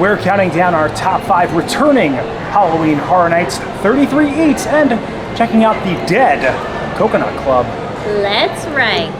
We're counting down our top 5 returning Halloween Horror Nights 33 eats and checking out the Dead Coconut Club. Let's rank.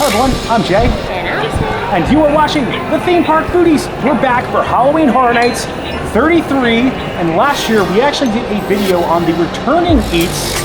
Hello everyone, I'm Jay. And Allison. And you are watching The Theme Park Foodies. We're back for Halloween Horror Nights 33, and last year we actually did a video on the returning eats.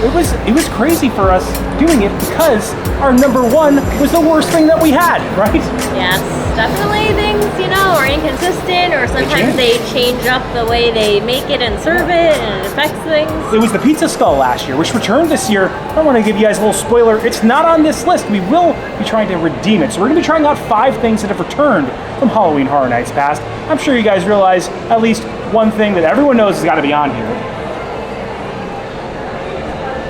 It was crazy for us doing it because our number 1 was the worst thing that we had, right? Yes, definitely things, are inconsistent, or sometimes they change up the way they make it and serve it, and it affects things. It was the pizza skull last year, which returned this year. I want to give you guys a little spoiler. It's not on this list. We will be trying to redeem it. So we're going to be trying out 5 things that have returned from Halloween Horror Nights past. I'm sure you guys realize at least one thing that everyone knows has got to be on here.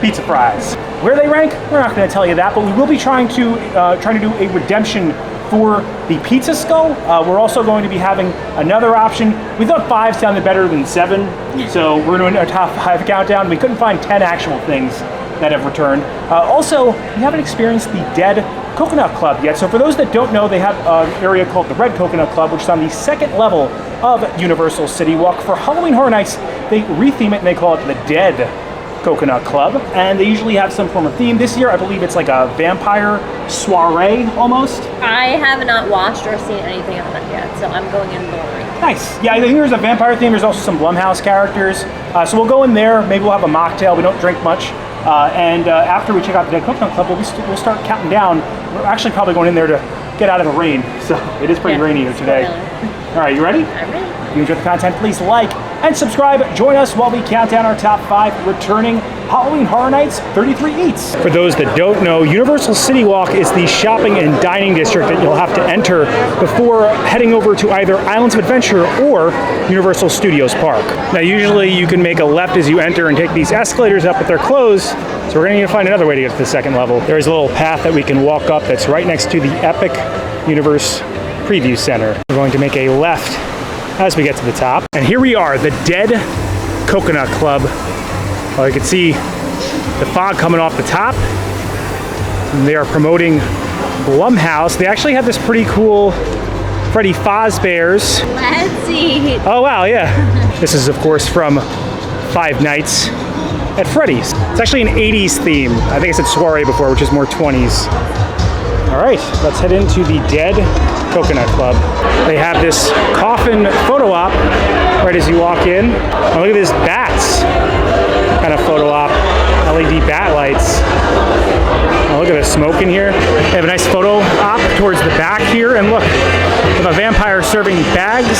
Pizza fries. Where they rank, we're not going to tell you that, but we will be trying to do a redemption for the pizza skull. We're also going to be having another option. We thought 5 sounded better than 7, so we're doing a top 5 countdown. We couldn't find 10 actual things that have returned. Also, we haven't experienced the Dead Coconut Club yet. So for those that don't know, they have an area called the Red Coconut Club, which is on the 2nd level of Universal CityWalk. For Halloween Horror Nights, they retheme it and they call it the Dead Coconut Club, and they usually have some form of theme. This year, I believe it's like a vampire soiree almost. I have not watched or seen anything of that yet, so I'm going in blind. Nice. Yeah, I think there's a vampire theme. There's also some Blumhouse characters. So we'll go in there. Maybe we'll have a mocktail. We don't drink much. And after we check out the Dead Coconut Club, we'll start counting down. We're actually probably going in there to get out of the rain. So it is pretty rainy here today. All right, you ready? I'm ready. If you enjoyed the content, please like and subscribe. Join us while we count down our top 5 returning Halloween Horror Nights 33 eats. For those that don't know, Universal CityWalk is the shopping and dining district that you'll have to enter before heading over to either Islands of Adventure or Universal Studios Park. Now, usually you can make a left as you enter and take these escalators up, but they're closed, so we're going to need to find another way to get to the 2nd level. There's a little path that we can walk up that's right next to the Epic Universe Preview Center. We're going to make a left as we get to the top. And here we are, the Dead Coconut Club. Well, you can see the fog coming off the top. And they are promoting Blumhouse. They actually have this pretty cool Freddy Fazbear's. Let's eat. Oh, wow, yeah. This is, of course, from Five Nights at Freddy's. It's actually an 80s theme. I think I said soiree before, which is more 20s. All right, let's head into the Dead Coconut Club. They have this coffin photo op right as you walk in. Oh, look at this bats kind of photo op, LED bat lights. Oh, look at the smoke in here. They have a nice photo op towards the back here, and look, we have a vampire serving bags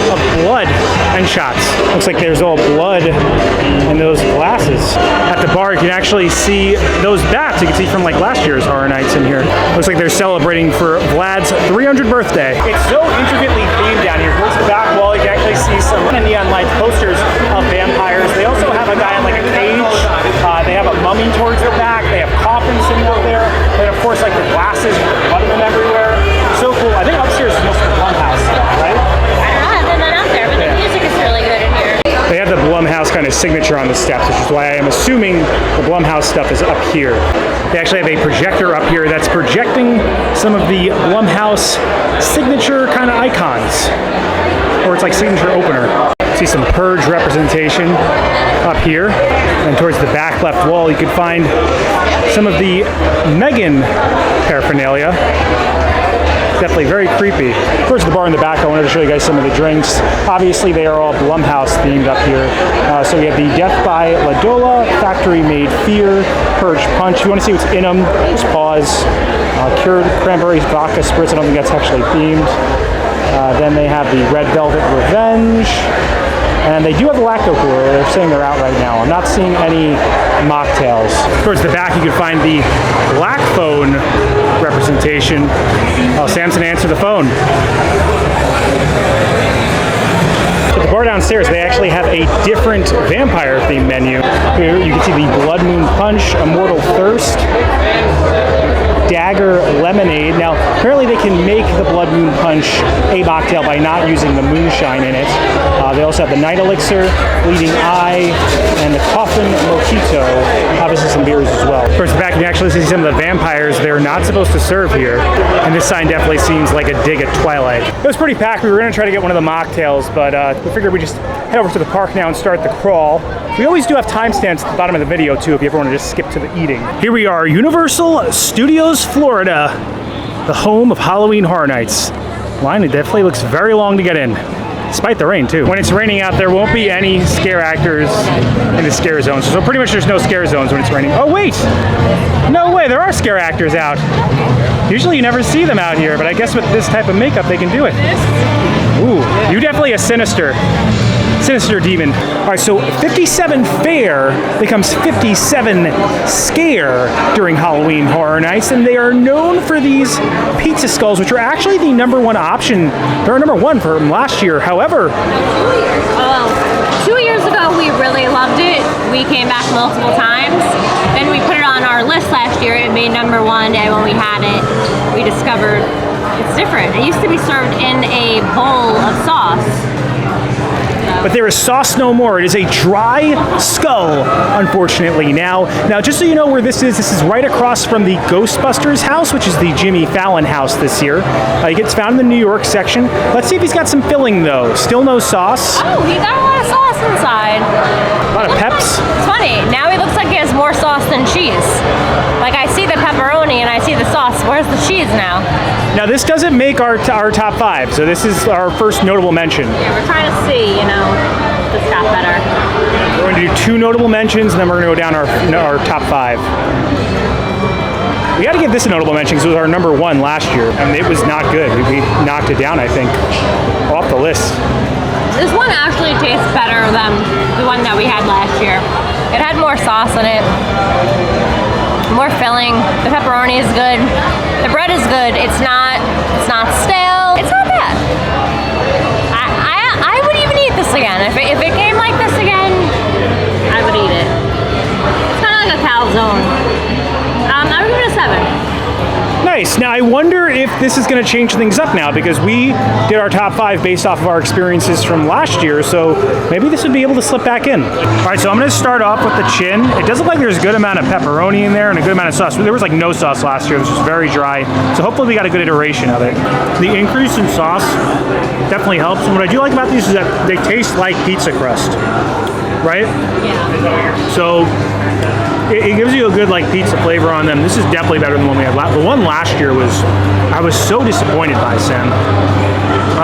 of blood and shots. Looks like there's all blood in those glasses. At the bar, you can actually see those bats you can see from like last year's Horror Nights in here. Looks like they're celebrating for Vlad's 300th birthday. It's so intricately themed down here. Towards the back wall, you can actually see some neon light posters of vampires. They also have a guy in like a cage. They have a mummy towards the back. They have coffins sitting up there. And of course, like the glasses with blood in them everywhere. So cool. I think upstairs is most of the Blumhouse stuff, right? I don't know, I've been out there, but the music is really good in here. They have the Blumhouse kind of signature on the steps, which is why I am assuming the Blumhouse stuff is up here. They actually have a projector up here that's projecting some of the Blumhouse signature kind of icons. Or it's like signature opener. See some Purge representation up here. And towards the back left wall, you could find some of the Megan paraphernalia. Definitely very creepy. Towards the bar in the back, I wanted to show you guys some of the drinks. Obviously, they are all Blumhouse themed up here. So we have the Death by Ladola, Factory Made Fear, Purge Punch. If you want to see what's in them, just pause. Cured Cranberry Vodka Spritz, I don't think that's actually themed. Then they have the Red Velvet Revenge. And they do have the Lacto Cooler. They're saying they're out right now. I'm not seeing any mocktails. Towards the back, you can find the Black Phone representation. Oh, Samson answered the phone. At the bar downstairs, they actually have a different vampire-themed menu. Here you can see the Blood Moon Punch, Immortal Thirst. Dagger Lemonade. Now, apparently they can make the Blood Moon Punch a mocktail by not using the moonshine in it. They also have the Night Elixir, Bleeding Eye, and the Coffin Mojito. Obviously some beers as well. Of course, back you can actually see some of the vampires they're not supposed to serve here. And this sign definitely seems like a dig at Twilight. It was pretty packed. We were going to try to get one of the mocktails, but we figured we'd just head over to the park now and start the crawl. We always do have timestamps at the bottom of the video too if you ever want to just skip to the eating. Here we are, Universal Studios, Florida, the home of Halloween Horror Nights. Line definitely looks very long to get in. Despite the rain, too. When it's raining out, there won't be any scare actors in the scare zones. So pretty much there's no scare zones when it's raining. Oh, wait! No way, there are scare actors out. Usually you never see them out here, but I guess with this type of makeup, they can do it. Ooh, you definitely a sinister demon. All right, so 57 Fair becomes 57 Scare during Halloween Horror Nights, and they are known for these pizza skulls, which are actually the #1 option. They're #1 from last year. However, 2 years ago we really loved it. We came back multiple times. Then we put it on our list last year. It made #1, and when we had it, we discovered it's different. It used to be served in a bowl of sauce. but there is sauce no more. It is a dry skull, unfortunately. Now, just so you know where this is right across from the Ghostbusters house, which is the Jimmy Fallon house this year. It gets found in the New York section. Let's see if he's got some filling, though. Still no sauce. Oh, he got a lot of sauce inside. A lot of peps. It's funny. Now he looks like he has more sauce than cheese. Like, I see the pepperoni and I see the sauce. Where's the cheese now? Now, this doesn't make our top 5, so this is our first notable mention. Yeah, we're trying to see, this got better. We're going to do 2 notable mentions, and then we're going to go down our top 5. We got to give this a notable mention because it was our #1 last year, and it was not good. We knocked it down, I think, off the list. This one actually tastes better than the one that we had last year. It had more sauce in it, more filling. The pepperoni is good. The bread is good. It's not stale. It's not bad. I would even eat this again. If it came like this again, I would eat it. It's kind of like a calzone. I would give it a 7. Nice. Now, I wonder if this is going to change things up now, because we did our top 5 based off of our experiences from last year, so maybe this would be able to slip back in. All right, so I'm going to start off with the chin. It does look like there's a good amount of pepperoni in there and a good amount of sauce. There was like no sauce last year. This was very dry, so hopefully we got a good iteration of it. The increase in sauce definitely helps, and what I do like about these is that they taste like pizza crust, right? Yeah. So it gives you a good like pizza flavor on them. This is definitely better than the one we had. The one last year I was so disappointed by, Sam.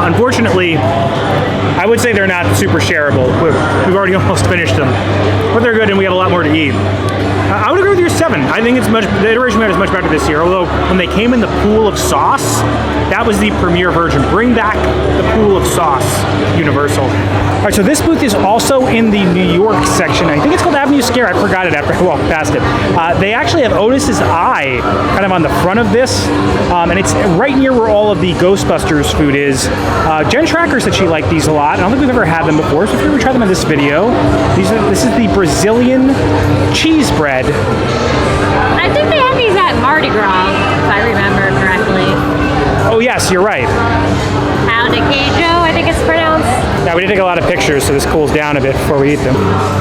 Unfortunately, I would say they're not super shareable. We've already almost finished them, but they're good, and we have a lot more to eat. I would agree with your 7. I think the iteration we had is much better this year, although when they came in the pool of sauce, that was the premier version. Bring back the pool of sauce, Universal. All right, so this booth is also in the New York section. I think it's called Avenue Scare. I forgot it after I walked past it. They actually have Otis's Eye kind of on the front of this, and it's right near where all of the Ghostbusters food is. Jen Tracker said she liked these a lot. I don't think we've ever had them before, so if we ever try them in this video, this is the Brazilian cheese bread. I think they had these at Mardi Gras, if I remember correctly. Oh yes, you're right. Pão de queijo, I think it's pronounced. Yeah, we did take a lot of pictures, so this cools down a bit before we eat them.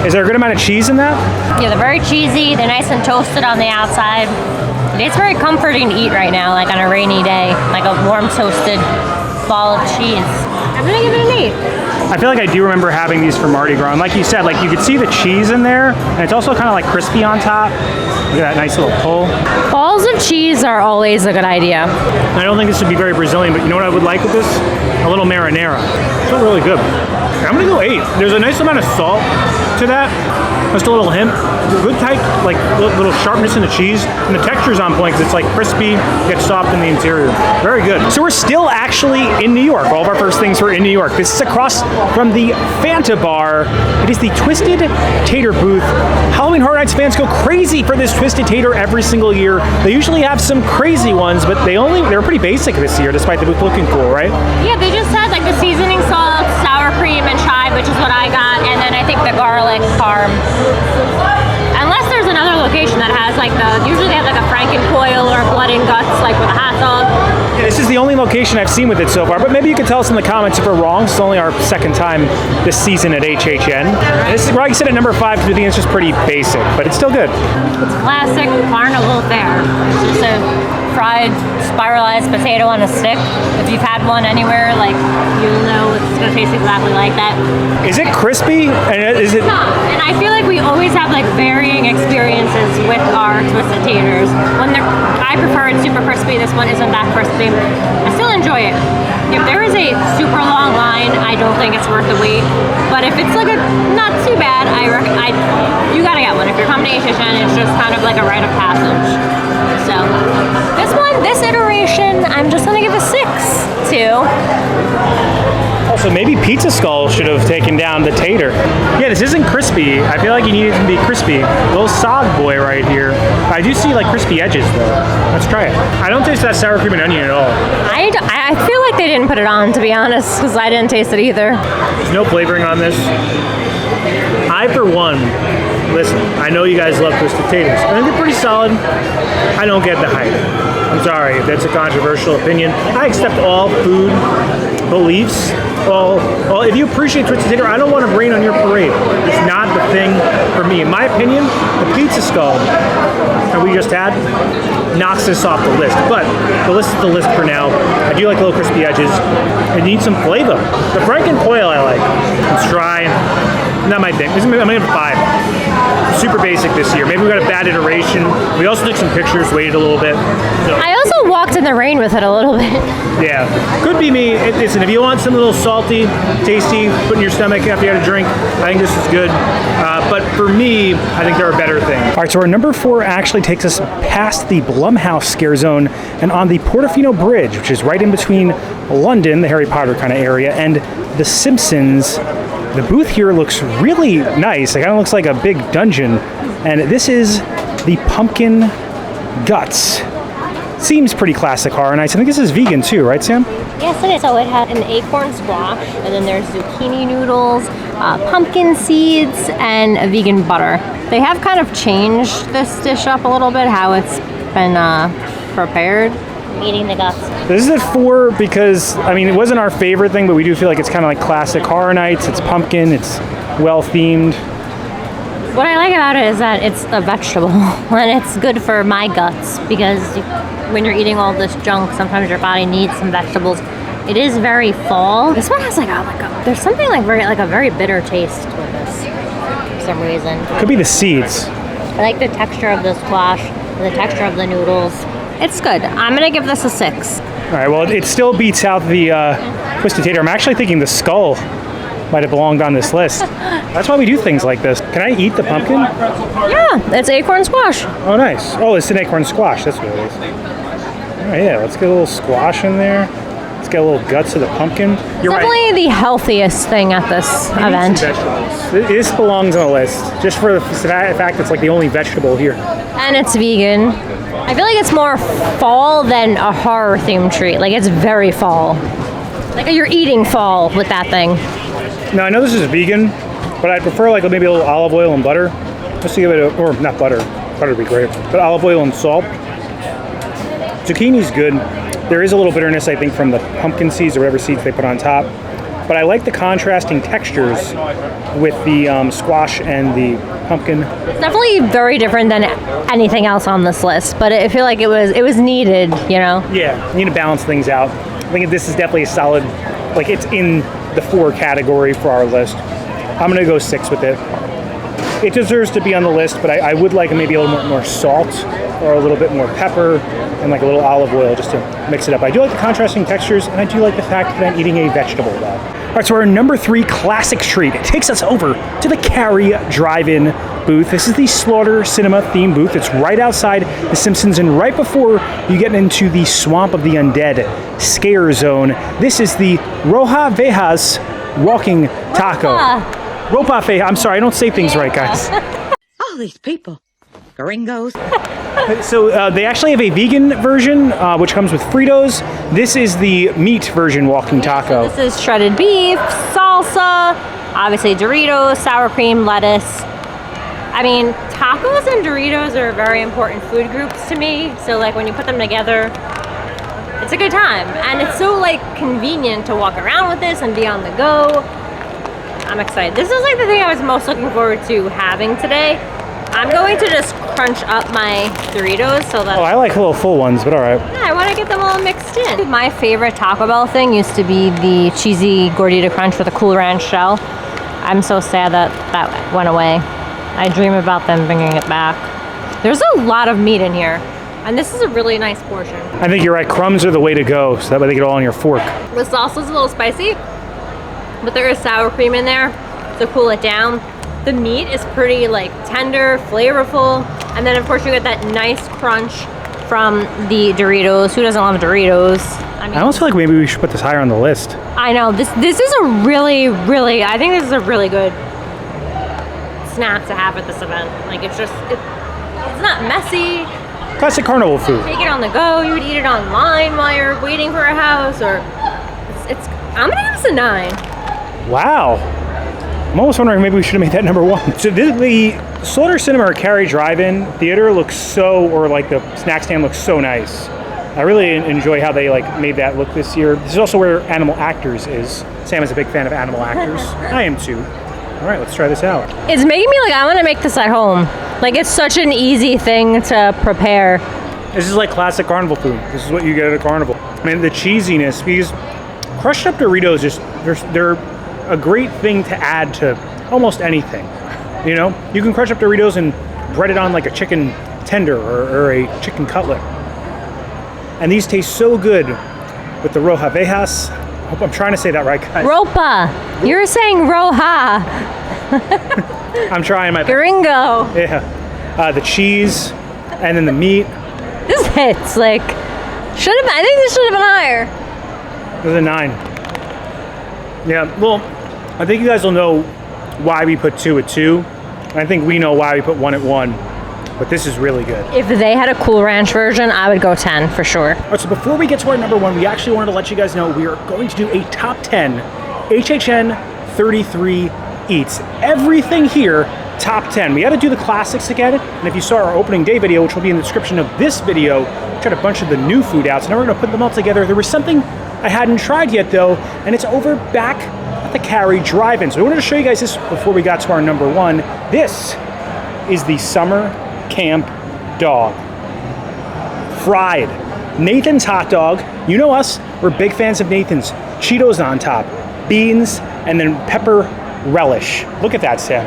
Is there a good amount of cheese in that? Yeah, they're very cheesy. They're nice and toasted on the outside. It's very comforting to eat right now, like on a rainy day, like a warm toasted ball of cheese. I'm gonna give it an 8. I feel like I do remember having these for Mardi Gras, and like you said, like you could see the cheese in there, and it's also kind of like crispy on top. Look at that nice little pull. Balls of cheese are always a good idea. I don't think this would be very Brazilian, but you know what I would like with this? A little marinara. It's really good. I'm gonna go 8. There's a nice amount of salt to that. Just a little hint. Good tight, like little sharpness in the cheese, and the texture's on point because it's like crispy, gets soft in the interior. Very good. So we're still actually in New York. All of our first things were in New York. This is across from the Fanta Bar. It is the Twisted Tater booth. Halloween Horror Nights fans go crazy for this Twisted Tater every single year. They usually have some crazy ones, but they're pretty basic this year, despite the booth looking cool, right? Yeah, they just had like the seasoning salt, sour cream, and chive, which is what I got, and then I think the garlic parm. Unless there's another location that has like usually they have like a frankencoil or a blood and guts like with a hot dog. Yeah, this is the only location I've seen with it so far, but maybe you could tell us in the comments if we're wrong. It's only our second time this season at HHN. And this is where I sit at number 5 because we think it's just pretty basic, but it's still good. It's classic carnival fare. It's just a fried spiralized potato on a stick. If you've had one anywhere, like you'll know it's gonna taste exactly like that. Is it crispy? And is it? And I feel like we always have like varying experiences with our Twisted Taters. I prefer it super crispy. This one isn't that crispy. I still enjoy it. If there is a super long line, I don't think it's worth the wait. But if it's like a not too bad, you gotta get one. If you're coming to HHN, it's just kind of like a rite of passage. So this iteration, I'm just gonna give a 6 to. Also, maybe Pizza Skull should have taken down the tater. Yeah, this isn't crispy. I feel like you need it to be crispy. Little sog boy right here. I do see like crispy edges though. Let's try it. I don't taste that sour cream and onion at all. I feel like they didn't put it on, to be honest, because I didn't taste it either. There's no flavoring on this. I, for one, listen, I know you guys love Twisted Taters. I think they're pretty solid. I don't get the hype. I'm sorry if that's a controversial opinion. I accept all food beliefs. Well, if you appreciate Twisted Tater, I don't want to rain on your parade. It's not the thing for me. In my opinion, the Pizza Skull that we just had knocks this off the list. But the list is the list for now. I do like little crispy edges. It needs some flavor. The frankencoil I like. It's dry. Not my thing. I'm gonna give it 5. Super basic this year. Maybe we got a bad iteration. We also took some pictures, waited a little bit. So. I also walked in the rain with it a little bit. Yeah, could be me. Listen, if you want something a little salty, tasty, put in your stomach after you had a drink, I think this is good. But for me, I think there are better things. All right, so our number 4 actually takes us past the Blumhouse scare zone and on the Portofino Bridge, which is right in between London, the Harry Potter kind of area, and The Simpsons. The booth here looks really nice. It kind of looks like a big dungeon. And this is the Pumpkin Guts. Seems pretty classic horror nights. I think this is vegan too, right, Sam? Yes, it is. So it had an acorn squash, and then there's zucchini noodles, pumpkin seeds, and a vegan butter. They have kind of changed this dish up a little bit, how it's been prepared. I'm eating the guts. This is at 4 because, I mean, it wasn't our favorite thing, but we do feel like it's kind of like classic horror nights. It's pumpkin, it's well-themed. What I like about it is that it's a vegetable, and it's good for my guts, because when you're eating all this junk, sometimes your body needs some vegetables. It is very fall. This one has there's something like a very bitter taste with this for some reason. Could be the seeds. I like the texture of the squash, the texture of the noodles. It's good. I'm gonna give this a 6. All right, well, it still beats out the Twisted Tater. I'm actually thinking the skull might have belonged on this list. That's why we do things like this. Can I eat the pumpkin? Yeah, it's acorn squash. Oh, nice. Oh, it's an acorn squash. That's what it is. All right, yeah, let's get a little squash in there. Let's get a little guts of the pumpkin. You're definitely right. the healthiest thing at this event. This belongs on the list, just for the fact it's like the only vegetable here. And it's vegan. I feel like it's more fall than a horror themed treat. Like, it's very fall. Like, you're eating fall with that thing. Now, I know this is vegan, but I'd prefer like maybe a little olive oil and butter. Just to give it or not butter. Butter would be great. But olive oil and salt. Zucchini's good. There is a little bitterness, I think, from the pumpkin seeds or whatever seeds they put on top. But I like the contrasting textures with the squash and the pumpkin. It's definitely very different than anything else on this list, but I feel like it was needed, you know? Yeah, you need to balance things out. I think this is definitely a solid, like it's in the 4 category for our list. I'm gonna go 6 with it. It deserves to be on the list, but I would like maybe a little more salt or a little bit more pepper and like a little olive oil just to mix it up. I do like the contrasting textures, and I do like the fact that I'm eating a vegetable though. All right, so our number 3 classic treat takes us over to the Cary Drive-In booth. This is the Slaughter Cinema theme booth. It's right outside The Simpsons and right before you get into the Swamp of the Undead scare zone. This is the Roja Vejas walking taco. Ropa Veja. I'm sorry, I don't say things right, guys. All these people, gringos. So they actually have a vegan version, which comes with Fritos. This is the meat version walking taco. This is shredded beef, salsa, obviously Doritos, sour cream, lettuce. I mean, tacos and Doritos are very important food groups to me. So like when you put them together, it's a good time. And it's so like convenient to walk around with this and be on the go. I'm excited. This is like the thing I was most looking forward to having today. I'm going to just crunch up my Doritos so that... Oh, I like little full ones, but all right. Yeah, I want to get them all mixed in. My favorite Taco Bell thing used to be the cheesy gordita crunch with a Cool Ranch shell. I'm so sad that that went away. I dream about them bringing it back. There's a lot of meat in here, and this is a really nice portion. I think you're right. Crumbs are the way to go, so that way they get all on your fork. The sauce is a little spicy, but there is sour cream in there to cool it down. The meat is pretty like tender, flavorful, and then of course you get that nice crunch from the Doritos. Who doesn't love Doritos? I mean, I almost feel like maybe we should put this higher on the list. I know this is a really, I think this is a really good snack to have at this event. Like it's not messy. Classic carnival food. Take it on the go. You would eat it online while you're waiting for a house, or I'm gonna give this a 9. Wow. I'm almost wondering maybe we should have made that number 1. So the Slaughter Cinema or Cary Drive-In Theater looks so, or like the snack stand looks so nice. I really enjoy how they like made that look this year. This is also where Animal Actors is. Sam is a big fan of Animal Actors. I am too. All right, let's try this out. It's making me like I want to make this at home. Like it's such an easy thing to prepare. This is like classic carnival food. This is what you get at a carnival. I mean, the cheesiness, because crushed up Doritos just they're a great thing to add to almost anything. You know, you can crush up Doritos and bread it on like a chicken tender or a chicken cutlet. And these taste so good with the roja vejas. I hope I'm trying to say that right, guys. Ropa. You're saying roja. I'm trying my best. Gringo. Yeah. The cheese and then the meat. This hits like I think this should have been higher. It was a 9. Yeah, well, I think you guys will know why we put 2 at 2. And I think we know why we put 1 at 1. But this is really good. If they had a Cool Ranch version, I would go 10 for sure. All right, so before we get to our number 1, we actually wanted to let you guys know we are going to do a top 10 HHN 33 eats. Everything here, top 10. We had to do the classics again. And if you saw our opening day video, which will be in the description of this video, we tried a bunch of the new food out. So now we're going to put them all together. There was something I hadn't tried yet though, and it's over back at the Cary Drive-In. So we wanted to show you guys this before we got to our number 1. This is the Summer Camp Dog. Fried. Nathan's hot dog. You know us, we're big fans of Nathan's. Cheetos on top, beans, and then pepper relish. Look at that, Sam.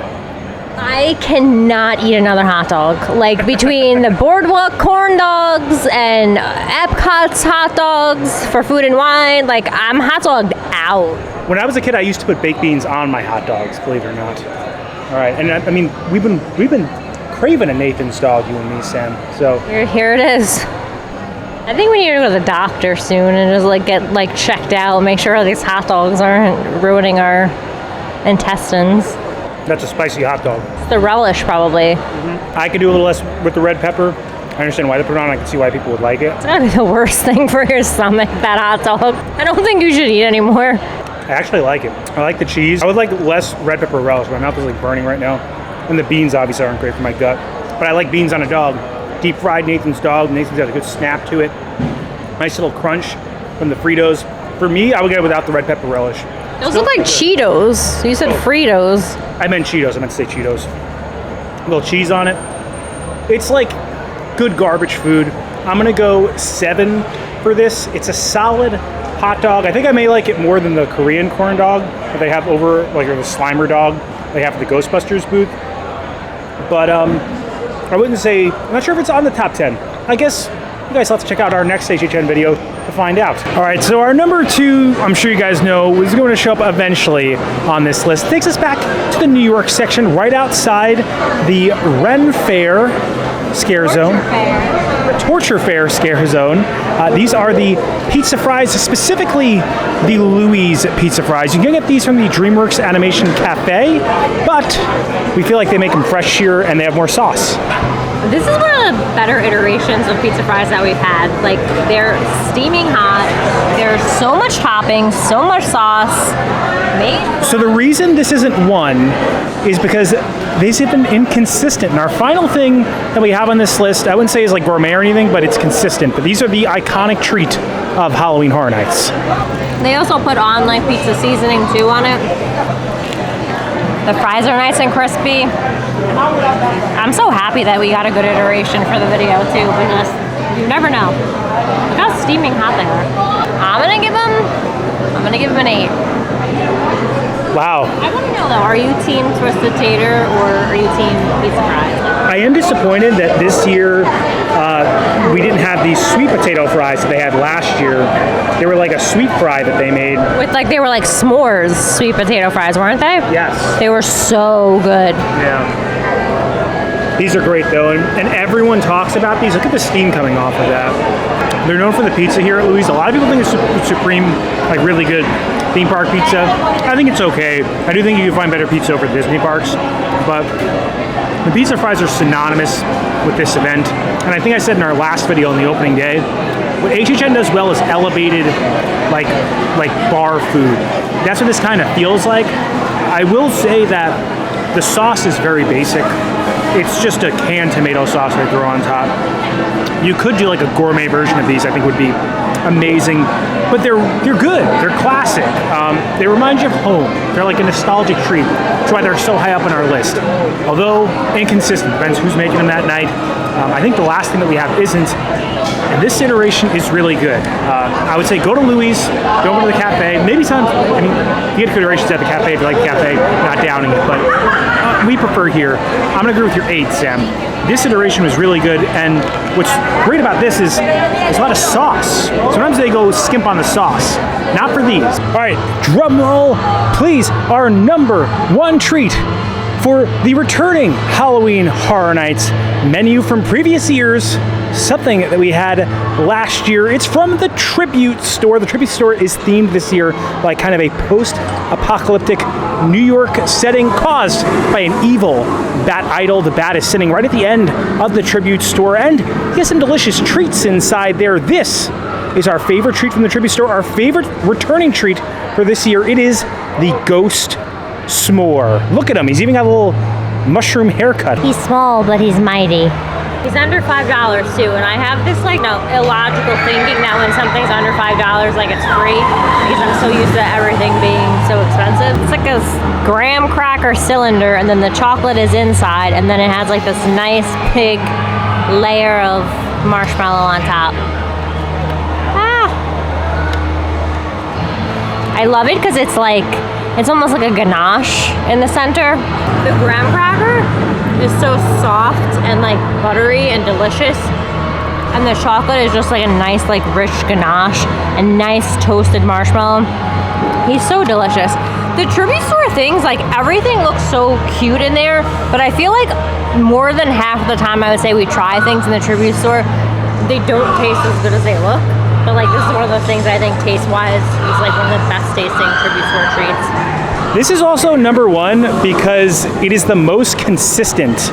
I cannot eat another hot dog. Like between the Boardwalk corn dogs and Epcot's hot dogs for Food and Wine, like I'm hot dogged out. When I was a kid, I used to put baked beans on my hot dogs, believe it or not. All right, and I mean, we've been craving a Nathan's dog, you and me, Sam. So here it is. I think we need to go to the doctor soon and just like get like checked out, make sure these hot dogs aren't ruining our intestines. That's a spicy hot dog. It's the relish, probably. I could do a little less with the red pepper. I understand why they put it on. I can see why people would like it. It's gotta be the worst thing for your stomach, that hot dog. I don't think you should eat anymore. I actually like it. I like the cheese. I would like less red pepper relish. My mouth is like burning right now. And the beans obviously aren't great for my gut. But I like beans on a dog. Deep fried Nathan's dog. Nathan's got a good snap to it. Nice little crunch from the Fritos. For me, I would get it without the red pepper relish. Those look like Cheetos. You said Fritos. I meant Cheetos. I meant to say Cheetos. A little cheese on it. It's like good garbage food. I'm gonna go 7 for this. It's a solid hot dog. I think I may like it more than the Korean corn dog that they have over, like, or the Slimer dog they have at the Ghostbusters booth. But I wouldn't say, I'm not sure if it's on the top 10. I guess you guys will have to check out our next HHN video to find out. All right, so our number 2, I'm sure you guys know, is going to show up eventually on this list. Takes us back to the New York section, right outside the Ren Fair scare zone. The Torture Fair scare zone. These are the pizza fries, specifically the Louis pizza fries. You can get these from the DreamWorks Animation Cafe, but we feel like they make them fresh here and they have more sauce. This is one of the better iterations of pizza fries that we've had. Like, they're steaming hot. There's so much topping, so much sauce. So the reason this isn't one is because these have been inconsistent. And our final thing that we have on this list, I wouldn't say is like gourmet or anything, but it's consistent. But these are the iconic treat of Halloween Horror Nights. They also put on like pizza seasoning too on it. The fries are nice and crispy. I'm so happy that we got a good iteration for the video too, because you never know. Look how steaming hot they are. I'm gonna give them an 8. Wow. I want to know though, are you team Twisted Tater or are you team pizza fries? I am disappointed that this year we didn't have these sweet potato fries that they had last year. They were like a sweet fry that they made. With like, they were like s'mores sweet potato fries, weren't they? Yes. They were so good. Yeah. These are great though, and everyone talks about these. Look at the steam coming off of that. They're known for the pizza here at Louis. A lot of people think it's Supreme, like really good theme park pizza. I think it's okay. I do think you can find better pizza over at Disney parks, but the pizza fries are synonymous with this event. And I think I said in our last video on the opening day, what HHN does well is elevated like bar food. That's what this kind of feels like. I will say that the sauce is very basic. It's just a canned tomato sauce they throw on top. You could do like a gourmet version of these, I think would be amazing. But they're good, they're classic. They remind you of home. They're like a nostalgic treat. That's why they're so high up on our list. Although inconsistent, depends who's making them that night. I think the last thing that we have isn't, and this iteration is really good. I would say go to Louis, don't go to the cafe. Maybe some, I mean, you get good iterations at the cafe if you like the cafe, not downing it, but we prefer here. I'm gonna agree with your 8, Sam. This iteration was really good, and what's great about this is there's a lot of sauce. Sometimes they go skimp on the sauce. Not for these. All right, drum roll, please. Our number 1 treat for the returning Halloween Horror Nights menu from previous years, something that we had last year. It's from the Tribute Store. The Tribute Store is themed this year like kind of a post-apocalyptic New York setting caused by an evil bat idol. The bat is sitting right at the end of the Tribute Store, and he has some delicious treats inside there. This is our favorite treat from the Tribute Store, our favorite returning treat for this year. It is the Ghost S'more. Look at him, he's even got a little mushroom haircut. He's small, but he's mighty. He's under $5 too, and I have this like illogical thinking that when something's under $5, like it's free, because I'm so used to everything being so expensive. It's like a graham cracker cylinder, and then the chocolate is inside, and then it has like this nice big layer of marshmallow on top. I love it because it's like, it's almost like a ganache in the center. The graham cracker is so soft and like buttery and delicious. And the chocolate is just like a nice like rich ganache and nice toasted marshmallow. He's so delicious. The Tribute Store things, like everything looks so cute in there, but I feel like more than half of the time I would say we try things in the Tribute Store, they don't taste as good as they look. But like this is one of the things I think taste-wise is like one of the best tasting Tribute Store treats. This is also number 1 because it is the most consistent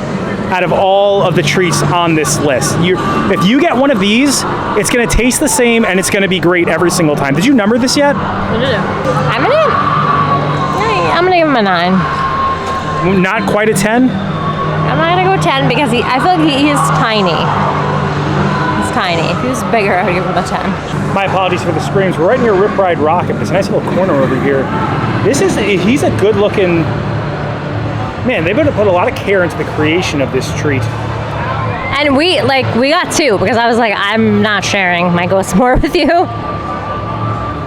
out of all of the treats on this list. If you get one of these, it's gonna taste the same and it's gonna be great every single time. Did you number this yet? I'm gonna give him a 9. Not quite a 10? I'm not gonna go 10 because I feel like he is tiny. Tiny. If he was bigger, I would give him a 10. My apologies for the screams. We're right near Rip Ride Rocket. There's a nice little corner over here. He's a good looking, man, they've put a lot of care into the creation of this treat. And we got 2 because I was like, I'm not sharing my Ghost S'more with you.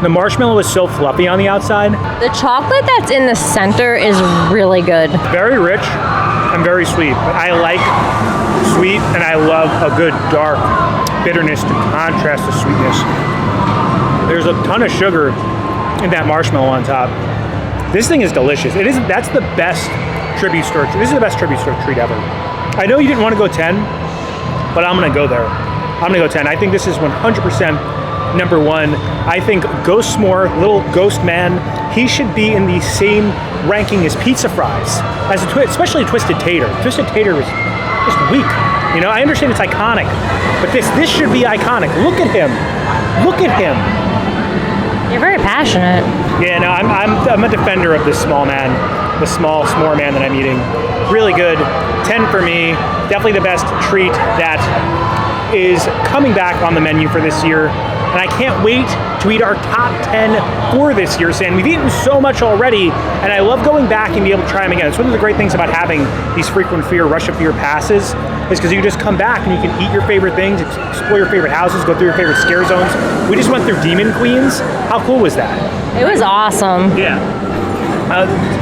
The marshmallow is so fluffy on the outside. The chocolate that's in the center is really good. Very rich and very sweet. I like sweet and I love a good dark bitterness to contrast the sweetness. There's a ton of sugar in that marshmallow on top. This thing is delicious. That's the best Tribute Store treat. This is the best Tribute Store treat ever. I know you didn't want to go 10, but I'm gonna go there. I'm gonna go 10. I think this is 100% number 1. I think Ghost S'more, little ghost man, he should be in the same ranking as pizza fries, especially Twisted Tater. Twisted Tater is just weak. You know, I understand it's iconic, but this should be iconic. Look at him. Look at him. You're very passionate. Yeah, no, I'm a defender of this small man, the small s'more man that I'm eating. Really good. 10 for me. Definitely the best treat that is coming back on the menu for this year. And I can't wait to eat our top 10 for this year, Sam. We've eaten so much already, and I love going back and be able to try them again. It's one of the great things about having these frequent fear, rush of fear passes, is because you just come back and you can eat your favorite things, explore your favorite houses, go through your favorite scare zones. We just went through Demon Queens. How cool was that? It was awesome. Yeah.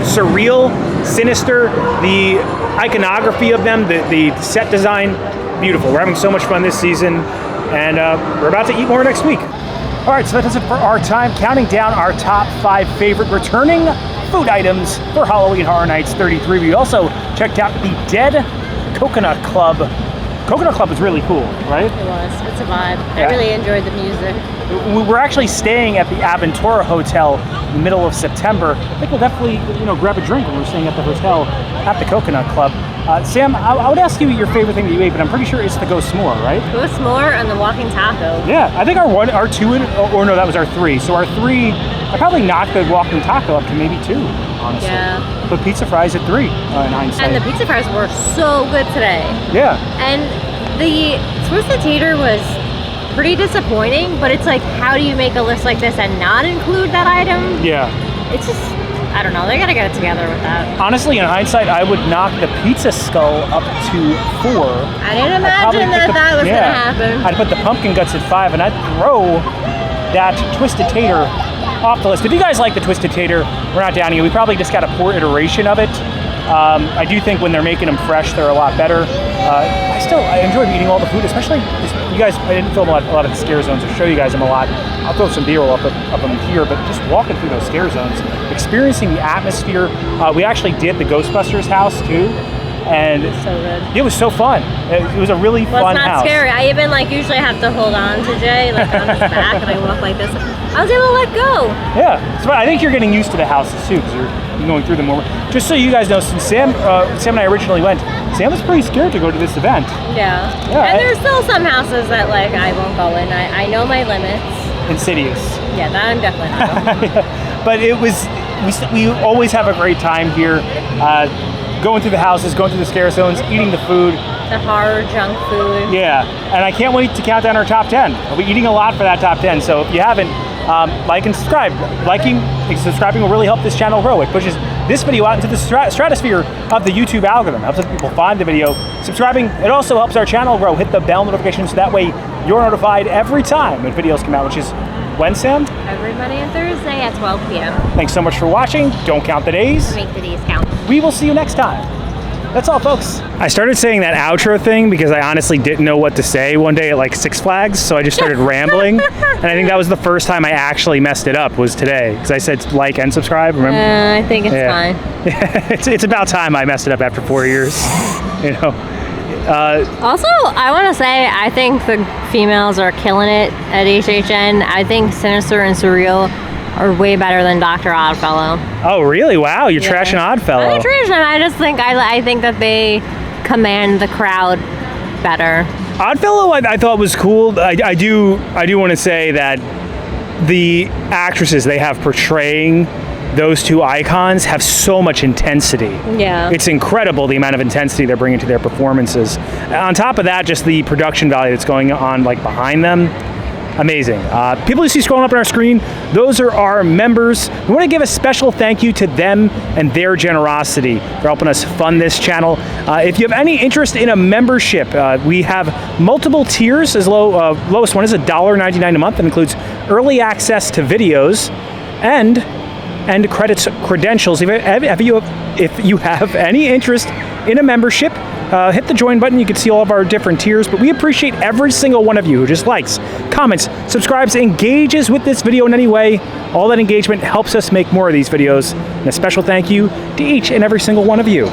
Surreal, sinister, the iconography of them, the set design, beautiful. We're having so much fun this season, and we're about to eat more next week. All right, so that does it for our time, counting down our top 5 favorite returning food items for Halloween Horror Nights 33. We also checked out the Dead Coconut Club. Coconut Club was really cool, right? It was. It's a vibe. Yeah. I really enjoyed the music. We're actually staying at the Aventura Hotel in the middle of September. I think we'll definitely, grab a drink when we're staying at the hotel at the Coconut Club. Sam, I would ask you your favorite thing that you ate, but I'm pretty sure it's the Ghost S'more, right? Ghost S'more and the Walking Taco. Yeah, I think our 2, or no, that was our 3. So our 3, I probably knocked the Walking Taco up to maybe 2, honestly. Yeah. But pizza fries at 3 in hindsight. And the pizza fries were so good today. Yeah. And the Twisted Tater was pretty disappointing, but it's like, how do you make a list like this and not include that item? Yeah. It's just, I don't know, they gotta get it together with that. Honestly, in hindsight, I would knock the pizza skull up to 4. I didn't imagine that was gonna happen. I'd put the pumpkin guts at 5, and I'd throw that Twisted Tater off the list. If you guys like the Twisted Tater, we're not downing it. We probably just got a poor iteration of it. I do think when they're making them fresh, they're a lot better. I enjoyed eating all the food, especially you guys. I didn't film a lot of the scare zones or show you guys them a lot. I'll throw some B-roll up them here, but just walking through those scare zones, experiencing the atmosphere. We actually did the Ghostbusters house too, and So good. it was so fun. It was a really fun It's not house. scary. I even usually have to hold on to Jay on his back, and I walk like this. I was able to let go. Yeah, so I think you're getting used to the houses too, because you're going through them more. Just so you guys know, since Sam and I originally went, Sam was pretty scared to go to this event. Yeah. And there's still some houses that I won't go in. I know my limits. Insidious. Yeah, that I'm definitely not going. But it was, we always have a great time here, going through the houses, going through the scare zones, eating the food. The horror junk food. Yeah, and I can't wait to count down our top 10. I'll be eating a lot for that top 10, so if you haven't, like and subscribe. Liking and subscribing will really help this channel grow. It pushes this video out into the stratosphere of the YouTube algorithm. Helps people find the video. Subscribing, it also helps our channel grow. Hit the bell notification so that way you're notified every time when videos come out, which is when, Sam? Every Monday and Thursday at 12 p.m. Thanks so much for watching. Don't count the days. Make the days count. We will see you next time. That's all, folks. I started saying that outro thing because I honestly didn't know what to say one day at Six Flags, so I just started rambling. And I think that was the first time I actually messed it up, was today, because I said like and subscribe, remember? I think it's fine. It's about time I messed it up after 4 years, Also, I want to say, I think the females are killing it at HHN. I think Sinister and Surreal are way better than Dr. Oddfellow. Oh, really? Wow, you're trashing Oddfellow. I'm not trashing them. I just think I think that they command the crowd better. Oddfellow, I thought was cool. I do want to say that the actresses they have portraying those two icons have so much intensity. Yeah. It's incredible the amount of intensity they're bringing to their performances. On top of that, just the production value that's going on behind them. Amazing. People you see scrolling up on our screen, those are our members. We want to give a special thank you to them and their generosity for helping us fund this channel. If you have any interest in a membership, we have multiple tiers. As lowest one is $1.99 a month. That includes early access to videos and credentials. If you have any interest in a membership, hit the join button. You can see all of our different tiers, but we appreciate every single one of you who just likes, comments, subscribes, engages with this video in any way. All that engagement helps us make more of these videos. And a special thank you to each and every single one of you.